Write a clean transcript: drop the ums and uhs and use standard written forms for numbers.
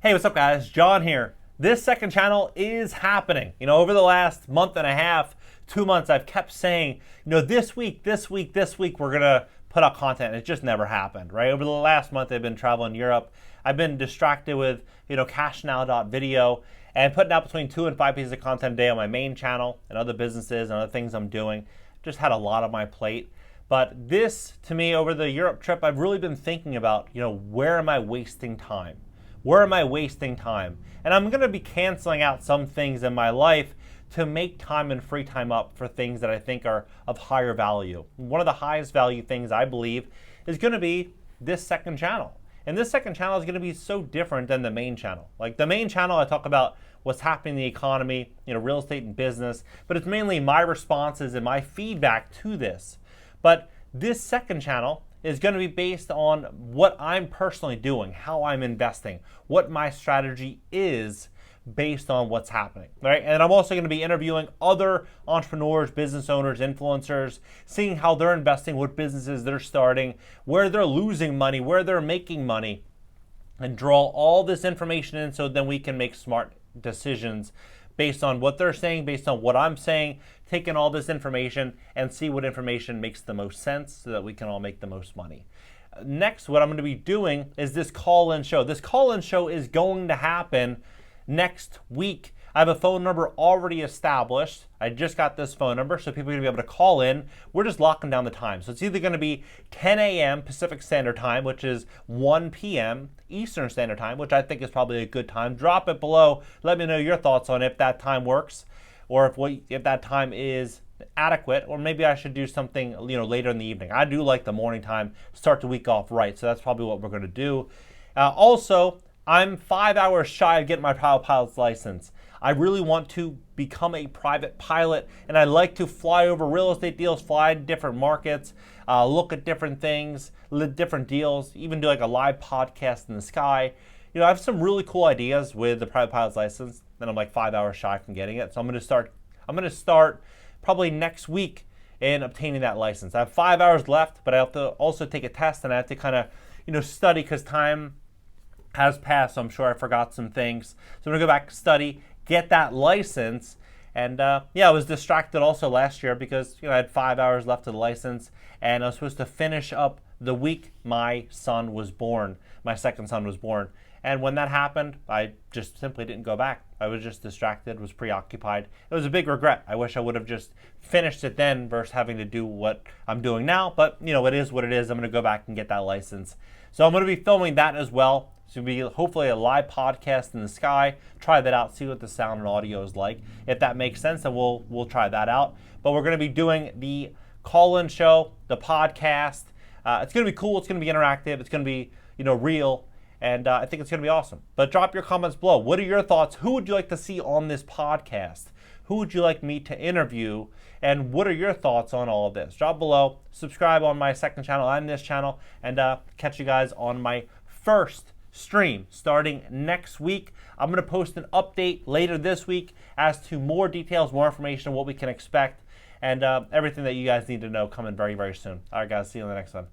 Hey, what's up guys? John here. This second channel is happening. Over the last month and a half, 2 months, I've kept saying, this week, we're gonna put out content. It just never happened, right? Over the last month, I've been traveling Europe. I've been distracted with, cashnow.video and putting out between 2 and 5 pieces of content a day on my main channel and other businesses and other things I'm doing. Just had a lot on my plate. But this, to me, over the Europe trip, I've really been thinking about, where am I wasting time? Where am I wasting time? And I'm going to be canceling out some things in my life to make time and free time up for things that I think are of higher value. One of the highest value things I believe is going to be this second channel. And this second channel is going to be so different than the main channel. Like the main channel, I talk about what's happening in the economy, real estate and business, but it's mainly my responses and my feedback to this. But this second channel is going to be based on what I'm personally doing, how I'm investing, what my strategy is based on what's happening, right? And I'm also going to be interviewing other entrepreneurs, business owners, influencers, seeing how they're investing, what businesses they're starting, where they're losing money, where they're making money, and draw all this information in so then we can make smart decisions based on what they're saying, based on what I'm saying, taking all this information and see what information makes the most sense so that we can all make the most money. Next, what I'm going to be doing is this call-in show. This call-in show is going to happen next week. I have a phone number already established. I just got this phone number, so people are going to be able to call in. We're just locking down the time. So it's either going to be 10 a.m. Pacific Standard Time, which is 1 p.m. Eastern Standard Time, which I think is probably a good time. Drop it below. Let me know your thoughts on if that time works or if that time is adequate, or maybe I should do something later in the evening. I do like the morning time, start the week off right, so that's probably what we're going to do. Also, I'm 5 hours shy of getting my private pilot's license. I really want to become a private pilot, and I like to fly over real estate deals, fly to different markets, look at different things, different deals, even do like a live podcast in the sky. I have some really cool ideas with the private pilot's license, and I'm like 5 hours shy from getting it. So I'm going to start probably next week in obtaining that license. I have 5 hours left, but I have to also take a test, and I have to kind of study because time has passed, so I'm sure I forgot some things. So I'm going to go back, study, get that license. And I was distracted also last year because I had 5 hours left of the license, and I was supposed to finish up the week my son was born. My second son was born. And when that happened, I just simply didn't go back. I was just distracted, was preoccupied. It was a big regret. I wish I would have just finished it then versus having to do what I'm doing now. But it is what it is. I'm going to go back and get that license. So I'm going to be filming that as well. So it'll be hopefully a live podcast in the sky. Try that out, see what the sound and audio is like. If that makes sense, then we'll try that out. But we're going to be doing the call-in show, the podcast. It's going to be cool. It's going to be interactive. It's going to be real. And I think it's going to be awesome. But drop your comments below. What are your thoughts? Who would you like to see on this podcast? Who would you like me to interview? And what are your thoughts on all of this? Drop below. Subscribe on my second channel and this channel. And catch you guys on my first stream starting next week. I'm going to post an update later this week as to more details, more information, what we can expect, and everything that you guys need to know coming very, very soon. All right, guys. See you in the next one.